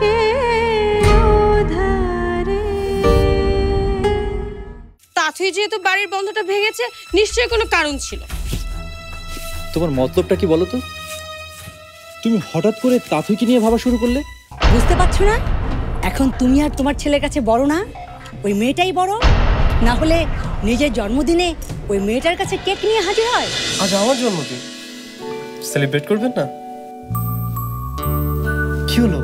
থাকে ওধারে। তাথুই যেহেতু বাড়ির বন্ধটা ভেঙেছে, নিশ্চয়ই কোনো কারণ ছিল। তোমার মতলবটা কি বলো তো? তুমি হঠাৎ করে তাথুইকে নিয়ে ভাবা শুরু করলে? বুঝতে পারছো না? এখন তুমি আর তোমার ছেলের কাছে বড় না, ওই মেয়েটাই বড়। না হলে নিজের জন্মদিনে ওই মেয়েটার কাছে কেক নিয়ে হাজির হয়। আজ আমার জন্মদিন, সেলিব্রেট করবেন না? কি হলো?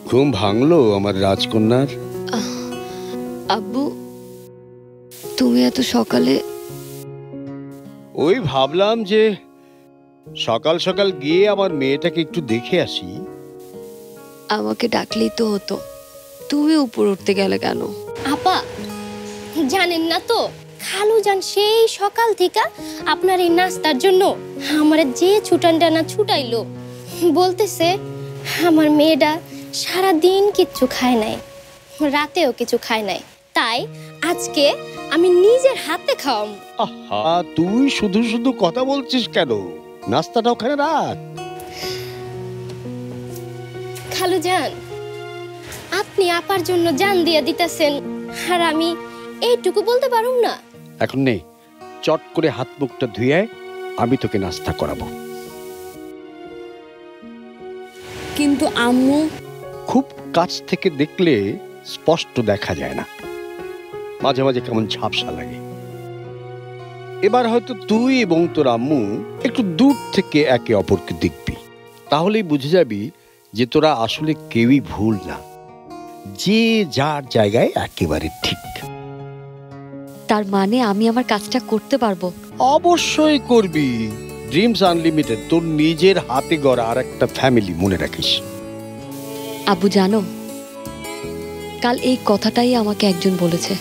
ঘুম ভাঙলো আমার রাজকন্যার? আব্বু, তুমি এত সকালে? ওই ভাবলাম যে সকাল সকাল গিয়ে আমার মেয়েটাকে একটু দেখে আসি। আমাকে ডাকলেই তো হতো, তুমি উপর উঠতে গেলে কেন? আপা জানেন না তো, খালু যান সেই সকাল থেকে আপনার এই নাস্তার জন্য আমার যে ছুটান টানা ছুটাইলো। বলতেছে আমার মেয়েটা সারাদিন কিচ্ছু খায় নাই, রাতেও কিছু খায় নাই, তাই আজকে আমি নিজের হাতে খাওয়াম। আহা, তুই শুধু শুধু কথা বলছিস কেন? নাস্তাটা ওখানে রাখ। খালু যান, আপনি আপার জন্য জান দিয়া দিতেছেন, আর আমি এইটুকু বলতে পারুম না? এখন নে, চট করে হাত মুখটা ধুয়ে আমি তোকে নাস্তা করাবো। কিন্তু আম্মু। খুব কাছ থেকে দেখলে স্পষ্ট দেখা যায় না, মাঝে মাঝে কেমন ঝাপসা লাগে। এবার হয়তো তুই এবং তোর আম্মু একটু দূর থেকে একে অপরকে দেখবি, তাহলেই বুঝে যাবি যে তোরা আসলে কেউই ভুল না, যে যার জায়গায় একেবারে ঠিক। তার মানে আমি আমার কাজটা করতে পারবো? অবশ্যই করবি। ড্রিমস আনলিমিটেড তোর নিজের হাতে গড়া আর একটা ফ্যামিলি, মনে রাখিস। আব্বু জানো, কাল এই কথাটাই আমাকে একজন বলেছে।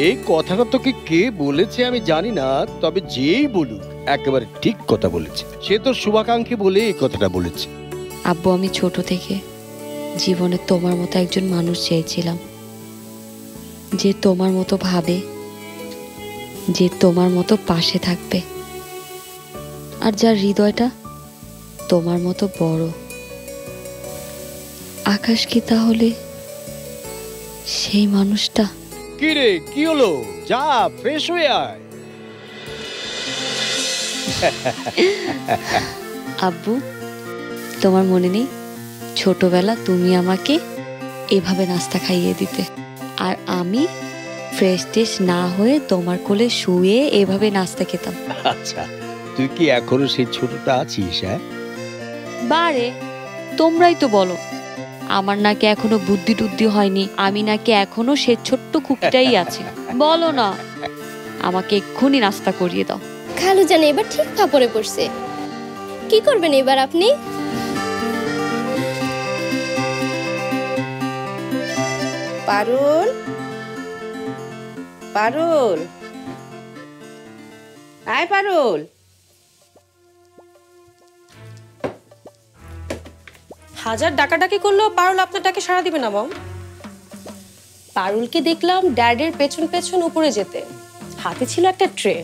এই কথাটা তোকে কে বলেছে আমি জানি না, তবে যেই বলুক একেবারে ঠিক কথা বলেছে। সে তোর শুভাকাঙ্ক্ষী বলে এই কথাটা বলেছে। আব্বু, আমি ছোট থেকে জীবনে তোমার মতো একজন মানুষ চেয়েছিলাম, যে তোমার মতো ভাবে, যে তোমার মতো পাশে থাকবে, আর যার হৃদয়টা তোমার মতো বড়। আকাশ কি তাহলে সেই মানুষটা? কি রে, কি হলো? যা ফ্রেশ হয়ে আয়। আব্বু, তোমার মনে নেই ছোটবেলা তুমি আমাকে এভাবে নাস্তা খাইয়ে দিতে, আর আমি ফ্রেশ টেশ না হয়ে তোমার কোলে শুয়ে এভাবে নাস্তা খেতাম? আচ্ছা, তুই কি এখনো সেই ছোটটা আছিস? হ্যাঁ, বারে তোমরাই তো বলো আমার নাকি এখনো বুদ্ধি টুদ্ধি হয়নি, আমি নাকি এখনো সে ছোট্ট খুকিটাই আছে। বলো না, আমাকে এক্ষুনি নাস্তা করিয়ে দাও। খালু জান এবার ঠিক কাপড়ে পড়ছে, কি করবেন এবার আপনি? পারুল, পারুল, আয় পারুল। হাজার ডাকাডাকি করলেও পারুল আপনার ডাকে সাড়া দিবে না মম। পারুলকে দেখলাম ড্যাডের পেছন পেছন উপরে যেতে, হাতে ছিল একটা ট্রে,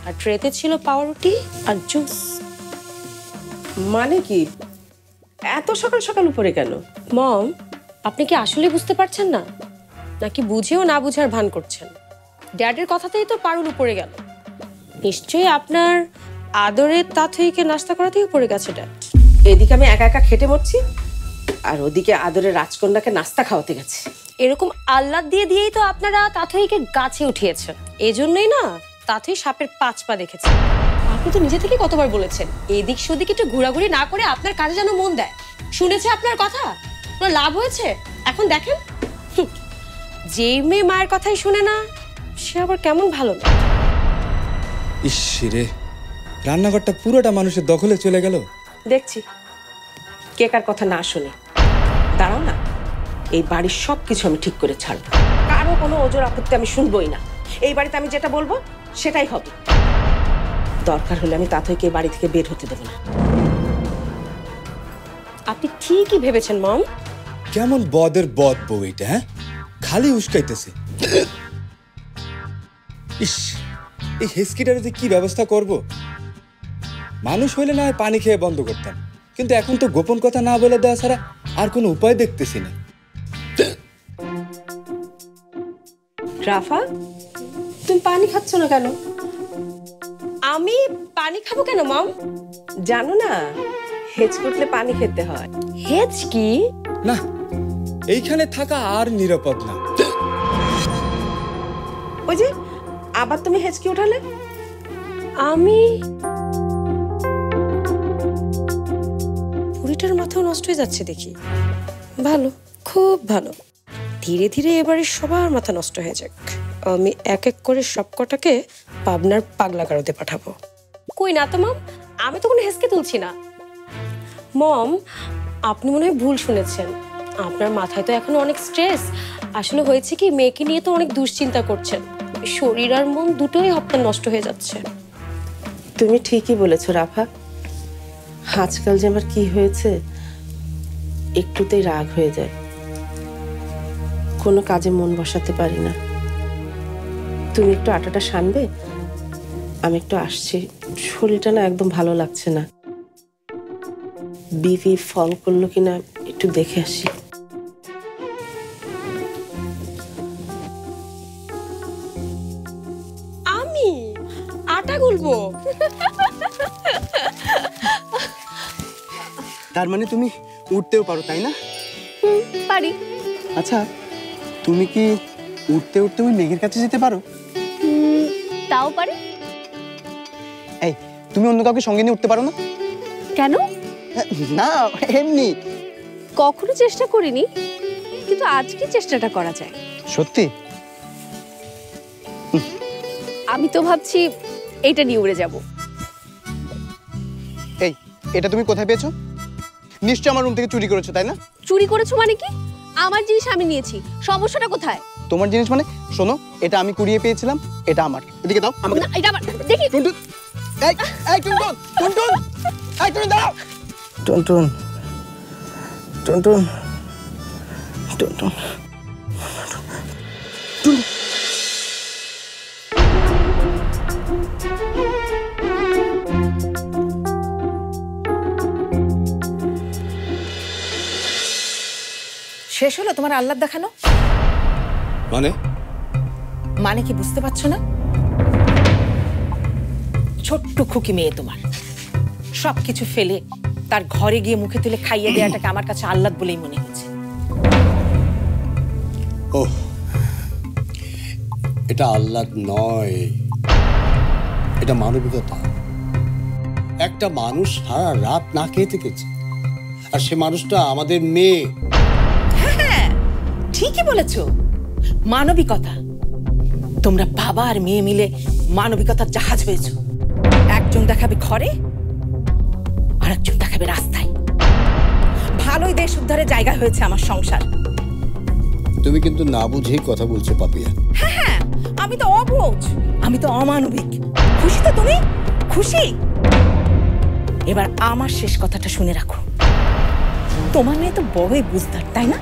আর ট্রেতে ছিল পাউরুটি আর জুস। মানে কি এত সকাল সকাল উপরে কেন? মম, আপনি কি আসলে বুঝতে পারছেন না, নাকি বুঝেও না বুঝার ভান করছেন? ড্যাডের কথাতেই তো পারুল উপরে গেল। নিশ্চয়ই আপনার আদরের তাথইকে নাস্তা করাতেই উপরে গেছে ড্যাড। এদিকে আমি একা একা খেটে মরছি, আর ওদিকে আদরের রাজকন্যাকে নাস্তা খাওয়াতে গেছে। এরকম আহ্লাদ দিয়ে দিয়েই তো আপনারা তাথইকে গাছে উঠিয়েছেন। এজন্যই না তাথই সাপের 5 পা দেখেছে। আপনি তো নিজে থেকে কতবার বলেছেন এদিক সেদিক একটু ঘোরাঘুরি না করে আপনার কাজে যেন মন দেয়। শুনেছে আপনার কথা, কোনো লাভ হয়েছে? এখন দেখেন, যে মেয়ে মায়ের কথাই শুনে না, সে আবার কেমন ভালো না। ইস রে, রান্নাঘরটা পুরোটা মানুষের দখলে চলে গেল। দেখছি কে কার কথা না শুনে। দাঁড়াও না, এই বাড়ির সবকিছু আমি ঠিক করে ছাড়বো। কারো কোনো ওজোর আপত্তি আমি শুনবোই না। এই বাড়িতে আমি যেটা বলবো সেটাই হবে। দরকার হলে আমি তাথইকে এই বাড়ি থেকে বের হতে দেবো না। আপনি ঠিকই ভেবেছেন মম, কেমন বদের বদ বউ এটা, হ্যাঁ? খালি উস্কাইতেছে। ইস, এই হেসকিটারে যে কি ব্যবস্থা করব? মানুষ হইলে না হয় পানি খেয়ে বন্ধ করতাম, কিন্তু এখন তো গোপন কথা না বলে দেওয়া ছাড়া আর কোনো উপায় দেখতেছি না। রাফা, তুমি পানি খাচ্ছ না কেন? আমি পানি খাবো কেন মম? জানো না, হেঁচ কুটলে পানি খেতে হয়। হেজ কি? না, এইখানে থাকা আর নিরাপদ না। ওই যে আবার তুমি হেঁচকি উঠালে। আমি বুড়িটার মাথাও নষ্ট হয়ে যাচ্ছে দেখি। ভালো, খুব ভালো। ধীরে ধীরে এবারে সবার মাথা নষ্ট হয়ে যাক। আমি এক এক করে সবকটাকে পাবনার পাগলা গারদে পাঠাবো। কই না তো মম, আমি তো কোনো হেসকে তুলছি না। মম, আপনি মনে হয় ভুল শুনেছেন। আপনার মাথায় তো এখনো অনেক স্ট্রেস। আসলে হয়েছে কি, মেয়েকে নিয়ে তো অনেক দুশ্চিন্তা করছেন। শরীর আর মন দুটোই আপনার নষ্ট হয়ে যাচ্ছে। তুমি ঠিকই বলেছো রাফা। আজকাল যে আমার কি হয়েছে, একটুতেই রাগ হয়ে যায়, কোনো কাজে মন বসাতে পারি না। তুমি একটু আটাটা সানবে, আমি একটু আসছি। শরীরটা না একদম ভালো লাগছে না। বিপি ফল করলো কিনা একটু দেখে আসি। আমি আটা গুলবো? তার মানে তুমি উঠতেও পারো, তাই না? পারি। আচ্ছা, তুমি কি উঠতে উঠতে ওই মেঘের কাছে যেতে পারো? তাও পারি। এই, তুমি অন্য কাউকে সঙ্গে নিয়ে উঠতে পারো না? কেন? না, এমনি। কখনো চেষ্টা করিনি, কিন্তু আজকে চেষ্টাটা করা যায়। সত্যি? আমি তো ভাবছি এইটা নিয়ে উড়ে যাব। এই, এটা তুমি কোথায় পেয়েছো? নিশ্চয় আমার রুম থেকে চুরি করেছো, তাই না? চুরি করেছো মানে কি? আমার জিনিস আমি নিয়েছি, সমস্যাটা কোথায়? তোমার জিনিস মানে? শোনো, এটা আমি কুড়িয়ে পেয়েছিলাম, এটা আমার। এদিকে দাও আমাকে। এটা আমার, দেখি। টুনটুন, এই এই টুনটুন, টুনটুন, এই তুমি দাঁড়াও। টুনটুন, টুনটুন, টুনটুন, টুন। শেষ হলো তোমার আল্লাহ দেখানো? মানে কি বুঝতে পারছো না? ছোট্ট খুকি মেয়ে তোমার সবকিছু ফেলে তার ঘরে গিয়ে মুখে তুলে খাইয়ে দেওয়াটাকে আমার কাছে আল্লাহ বলেই মনে হচ্ছে। ওহ, এটা আল্লাহ নয়, এটা মানবিকতা। একটা মানুষ সারা রাত না খেয়ে থেকেছে, আর সে মানুষটা আমাদের মেয়ে। হ্যাঁ, ঠিকই বলেছো, মানবিকতা। তোমরা বাবা আর মেয়ে মিলে মানবিকতার জাহাজ হয়েছো। একজন দেখাবে ঘরে, আর একজন দেখাবে রাস্তায়। ভালোই দেশ উদ্ধারের জায়গা হয়েছে আমার সংসার। তুমি কিন্তু না বুঝেই কথা বলছো পাপিয়া। হ্যাঁ, আমি তো অবুঝ, আমি তো অমানবিক। খুশি তো তুমি? খুশি? এবার আমার শেষ কথাটা শুনে রাখো। তোমার মেয়ে তো বড়ই বুঝদার, তাই না?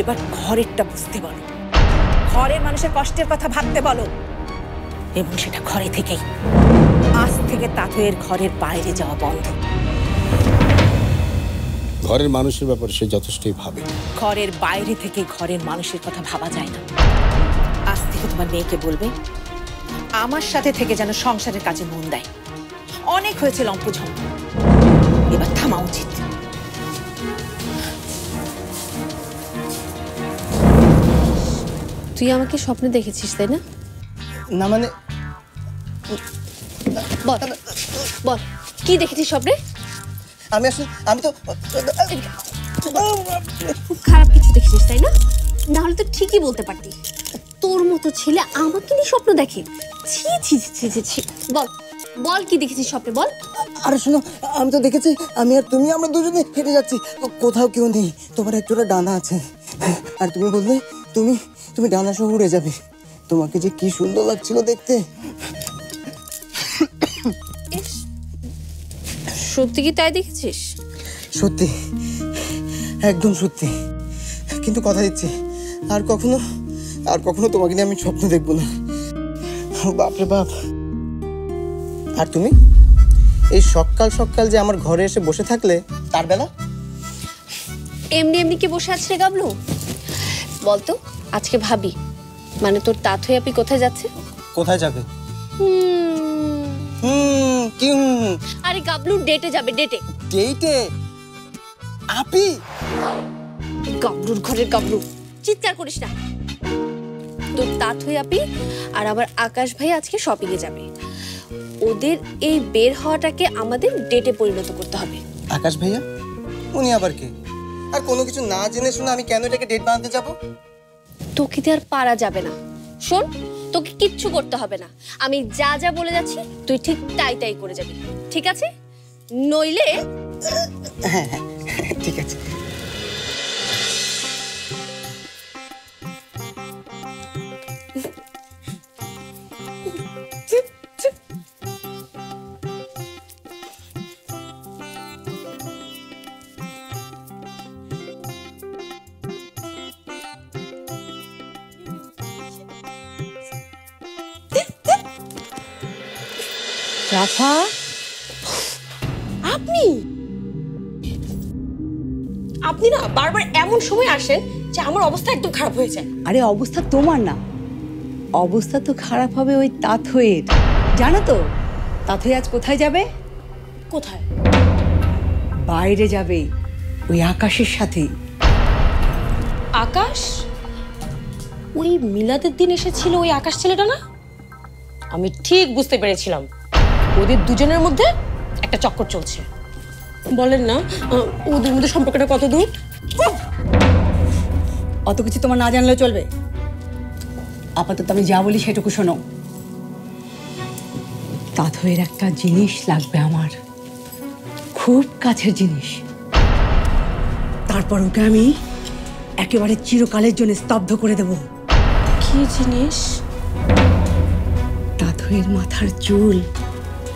এবার ঘরেরটা বুঝতে বলো, ঘরের মানুষের কষ্টের কথা ভাবতে বলো, এবং সেটা ঘরে থেকেই। আজ থেকে তাতয়ের ঘরের বাইরে যাওয়া বন্ধ। ঘরের মানুষের ব্যাপারে সে যথেষ্টই ভাবে। ঘরের বাইরে থেকে ঘরের মানুষের কথা ভাবা যায় না। আজ থেকে তোমার মেয়েকে বলবে আমার সাথে থেকে যেন সংসারের কাজে মন দেয়। অনেক হয়েছে লম্পঝম্প, এবার থামা উচিত। তুই আমাকে স্বপ্নে দেখেছিস, তাই না? না মানে, বল বল, কি দেখেছিস স্বপ্নে? আমি তো খুব খারাপ কিছু দেখেছিস, তাই না? না হলে তো ঠিকই বলতে পারতি। তোর মতো ছেলে আমাকে নিয়ে স্বপ্ন দেখে? ছি ছি ছি ছি ছি। বল বল, কি দেখেছিস স্বপ্নে, বল। আরে শোনো, আমি তো দেখেছি আমি আর তুমি, আমরা দুজনে হেঁটে যাচ্ছি, কোথাও কেউ নেই, তোমার একটা ডানা আছে, আর তুমি বললে তুমি ডানা সহ উড়ে যাবে। তোমাকে যে কি সুন্দর লাগছিল দেখতে। সত্যি কি তাই দেখেছিস? সত্যি, একদম সত্যি, কিন্তু কথা দিচ্ছি আর কখনো তোমাকে নিয়ে আমি স্বপ্ন দেখবো না। বাপরে বাপ। আর তুমি এই সকাল সকাল যে আমার ঘরে এসে বসে থাকলে, তার বেলা এমনি এমনি কি বসে আছে রে গাবলু? বলতো আজকে ভাবি মানে তোর তাথই আপি কোথায় যাচ্ছে? কোথায় যাবে? কি আরে গাবলু ডেটে যাবে, ডেটে। ডেটে? আপি? গাবলুর ঘরের গাবলু, চিৎকার করিস না। তোর তাথই আপি আর আবার আকাশ ভাই আজকে শপিং এ যাবে। ওদের এই বের হওয়াটাকে আমাদের ডেটে পরিণত করতে হবে। আকাশ ভাইয়া? উনি আবার কে? আর কোনো কিছু না জেনে শুনে আমি কেন এটাকে ডেট বানাতে যাব? তোকে দিয়ে আর পারা যাবে না। শোন, তোকে কিচ্ছু করতে হবে না। আমি যা যা বলে যাচ্ছি তুই ঠিক তাই তাই করে যাবি, ঠিক আছে? নইলে হ্যাঁ হ্যাঁ ঠিক আছে। রাফা, আপনি আপনি না বারবার এমন সময় আসেন যে আমার অবস্থা একদম খারাপ হয়ে যায়। আরে অবস্থা তোমার না, অবস্থা তো খারাপ হবে ওই তাথইয়ের। জানো তো তাথই আজ কোথায় যাবে? কোথায়? বাইরে যাবে, ওই আকাশের সাথে। আকাশ? ওই মিলাদের দিন এসেছিল ওই আকাশ ছেলেটা না? আমি ঠিক বুঝতে পেরেছিলাম ওদের দুজনের মধ্যে একটা চক্কর চলছে। বলেন না ওদের মধ্যে সম্পর্কটা কত দূর? অত কিছু তোমার না জানলেও চলবে। আপাতত আমি যা বলি সেটুকু শোনো। তাথইয়ের একটা জিনিস লাগবে আমার, খুব কাছের জিনিস। তারপর ওকে আমি একেবারে চিরকালের জন্য স্তব্ধ করে দেব। কি জিনিস? তাথইয়ের মাথার চুল।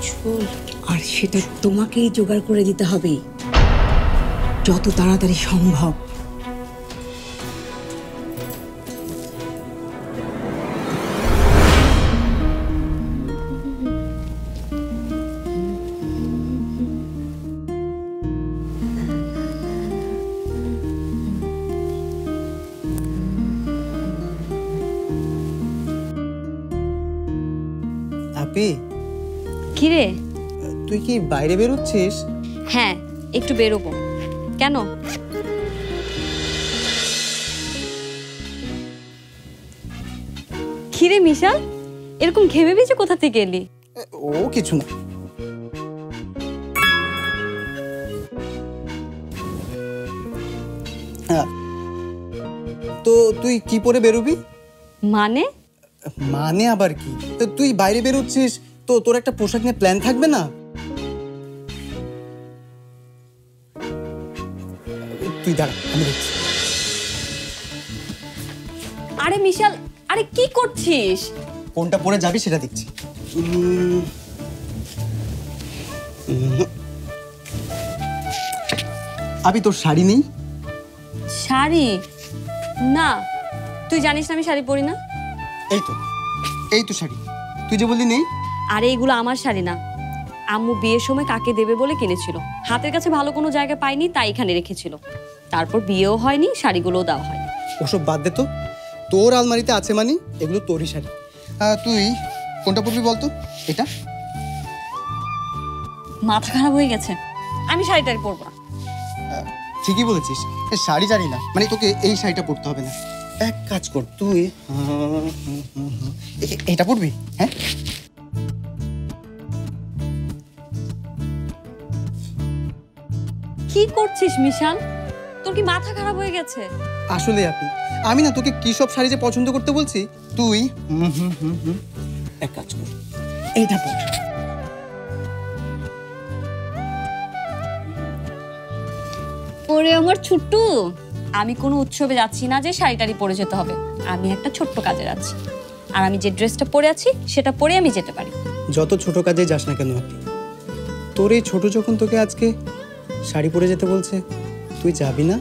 চুল? আর সেটা তোমাকেই জোগাড় করে দিতে হবে যত তাড়াতাড়ি সম্ভব। আপি, কিরে? তুই কি বাইরে বেরোচ্ছিস? হ্যাঁ, একটু বেরোবো। কেন? কিরে মিশা, এরকম ঘেমে ভিজে কোথা থেকে এলি? ও কিছু না। তো তুই কি পরে বেরোবি? মানে? মানে আবার কি? তো তুই বাইরে বেরোচ্ছিস তো তোর একটা পোশাক নিয়ে প্ল্যান থাকবে না? তুই দাঁড়া, আমি দেখছি। আরে মিশাল, আরে কি করছিস? কোনটা পরে যাবি সেটা দেখছি। আবি তোর শাড়ি নেই? শাড়ি? না, তুই জানিস না আমি শাড়ি পরি না। এই তো শাড়ি, তুই যে বললি নেই। আরে এগুলো আমার শাড়ি না, আম্মু বিয়ের সময় কাকে দেবে বলে কিনেছিল। হাতের কাছে ভালো কোনো জায়গা পাইনি, তাই এখানে রেখেছিল। তারপর বিয়েও হয়নি, শাড়িগুলোও দেওয়া হয়নি। ওসব বাদ দে তো, তোর আলমারিতে আছে মানে এগুলো তোরই শাড়ি। তুই কোনটা পরবি বলতো? এটা? মাথা খারাপ হয়ে গেছে, আমি শাড়িটাই পরবো না। ঠিকই বলেছিস, শাড়ি জানি না মানে তোকে এই শাড়িটা পরতে হবে না। এক কাজ কর, তুই এটা পরবি। হ্যাঁ, কি করছিস মিশাল? তোর কি মাথা খারাপ হয়ে গেছে? আসলে আপনি, আমি না তোকে কি সব শাড়ি যে পছন্দ করতে বলছি, তুই এক কাজ কর, এইটা পর। ওরে আমার ছুট্টু, আমি কোনো উৎসবে যাচ্ছি না যে শাড়িটারি পরে যেতে হবে। আমি একটা ছোট্ট কাজে যাচ্ছি, আর আমি যে ড্রেসটা পরে আছি সেটা পরে আমি যেতে পারি। যত ছোট কাজে যাস না কেন আপনি, তোর এই ছোট যখন তোকে আজকে শাড়ি পরে যেতে বলছে, তুই যাবি না?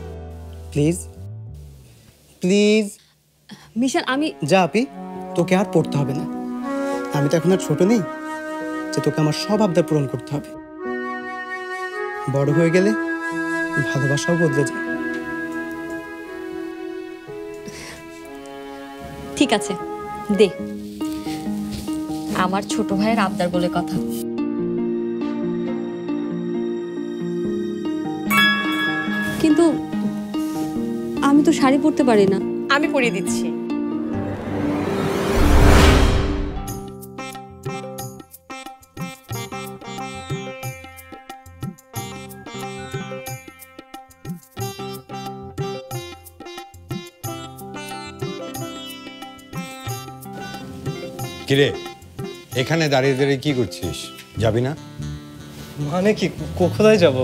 Please please. মিশাল, আমি যা আপি, তোকে আর পড়তে হবে না। আমি তো এখন আর ছোট নেই যে তোকে আমার সব আবদার পূরণ করতে হবে। বড় হয়ে গেলে ভালোবাসাও বদলে যায়। ঠিক আছে, দে। আমার ছোট ভাইয়ের আবদার বলে কথা। কিন্তু আমি তো শাড়ি পরতে পারি না। আমি পরিয়ে দিচ্ছি। কিরে, এখানে দাঁড়িয়ে দাঁড়িয়ে কি করছিস? যাবি না? মানে কি, কোথায় যাব?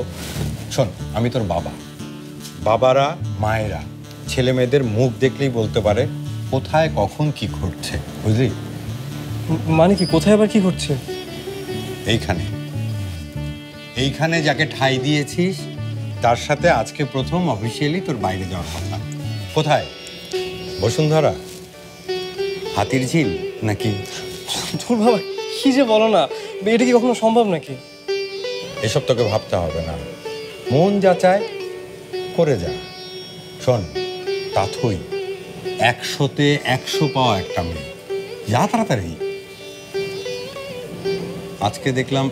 শোন, আমি তোর বাবা। বাবারা, মায়েরা ছেলে মেয়েদের মুখ দেখলেই বলতে পারে কোথায় কখন কি ঘটছে, বুঝলি? মানে কি, কোথায় আবার কি ঘটছে? এইখানে এইখানে যাকে ঠাঁই দিয়েছিস তার সাথে আজকে প্রথম অফিসিয়ালি তোর বাইরে যাওয়ার কথা। কোথায়? বসুন্ধরা, হাতির ঝিল নাকি? তোর বাবা, কি যে বলো না, এটা কি কখনো সম্ভব নাকি? এসব তোকে ভাবতে হবে না, মন যা চায় করে যা। শোন, তাথই 100-তে 100 পাওয়া একটা মেয়ে। যা তাড়াতাড়ি। আজকে দেখলাম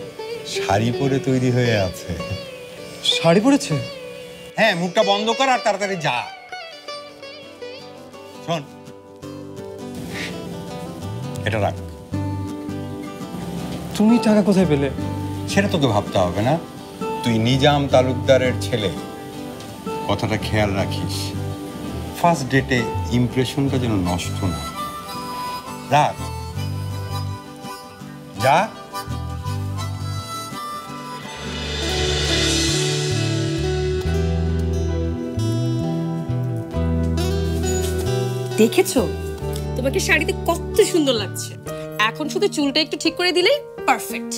শাড়ি পরে তৈরি হয়ে আছে। শাড়ি পরেছে? হ্যাঁ, মুখটা বন্ধ কর আর তাড়াতাড়ি যা। শোন, এটা রাখ। তুমি টাকা কোথায় পেলে? সেটা তোকে ভাবতে হবে না, তুই নিজাম তালুকদারের ছেলে, কথাটা খেয়াল রাখিস। ফার্স্ট ডেটে ইমপ্রেশনটা যেন নষ্ট না। রাখ, যা। দেখেছো তোমাকে শাড়িতে কত সুন্দর লাগছে। এখন শুধু চুলটা একটু ঠিক করে দিলেই পারফেক্ট।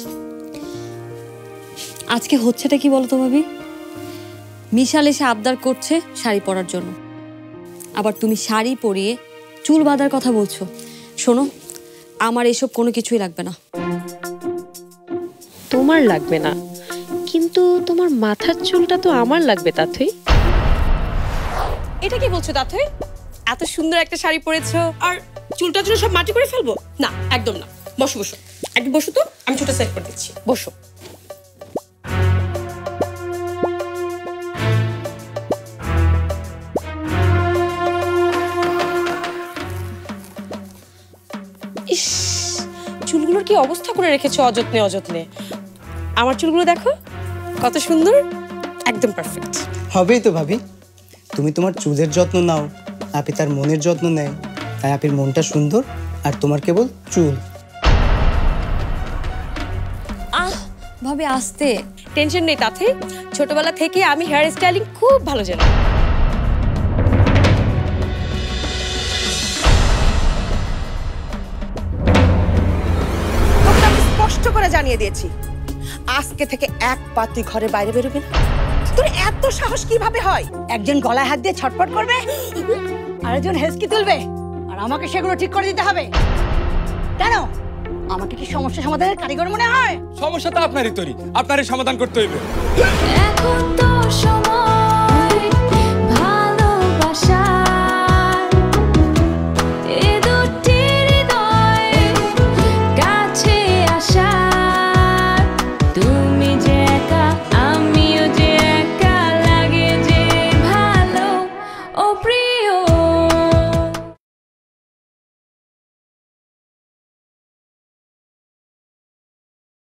আজকে হচ্ছেটা কি বলো তো ভাবি? মিশাল এসে আবদার করছে শাড়ি পরার জন্য, আবার তুমি শাড়ি পরিয়ে চুল বাঁধার কথা বলছো। শোনো, আমার এসব কোনো কিছুই লাগবে না। তোমার লাগবে না, কিন্তু তোমার মাথার চুলটা তো আমার লাগবে তাথই। এটা কি বলছো তাথই? এত সুন্দর একটা শাড়ি পরেছো আর চুলটা জন্য সব মাটি করে ফেলবো? না, একদম না। বসো বসো, একটু বসো তো, আমি চুলটা সেট করে দিচ্ছি। বসো। ইস, চুলগুলোর কি অবস্থা করে রেখেছো অযত্নে অযত্নে। আমার চুলগুলো দেখো কত সুন্দর, একদম পারফেক্ট। হবেই তো ভাবি, তুমি তোমার চুলের যত্ন নাও, আপনি তার মনের যত্ন নেয়, তাই আপনার মনটা সুন্দর আর তোমার কেবল চুল। আহ ভাবে আসতে। টেনশন নেই তাতে, ছোটবেলা থেকে আমি হেয়ার স্টাইলিং খুব ভালো জানি। স্পষ্ট করে জানিয়ে দিয়েছি, আজকে থেকে এক পা তুই ঘরে বাইরে বেরোবি না। তোর এত সাহস কিভাবে হয়? একজন গলায় হাত দিয়ে ছটফট করবে, আরেকজন হেসকি তুলবে, আর আমাকে সেগুলো ঠিক করে দিতে হবে। কেন, আমাকে কি সমস্যা সমাধানের কারিগর মনে হয়? সমস্যা তো আপনারই তৈরি, আপনারই সমাধান করতে হইবে। এখন তো সময়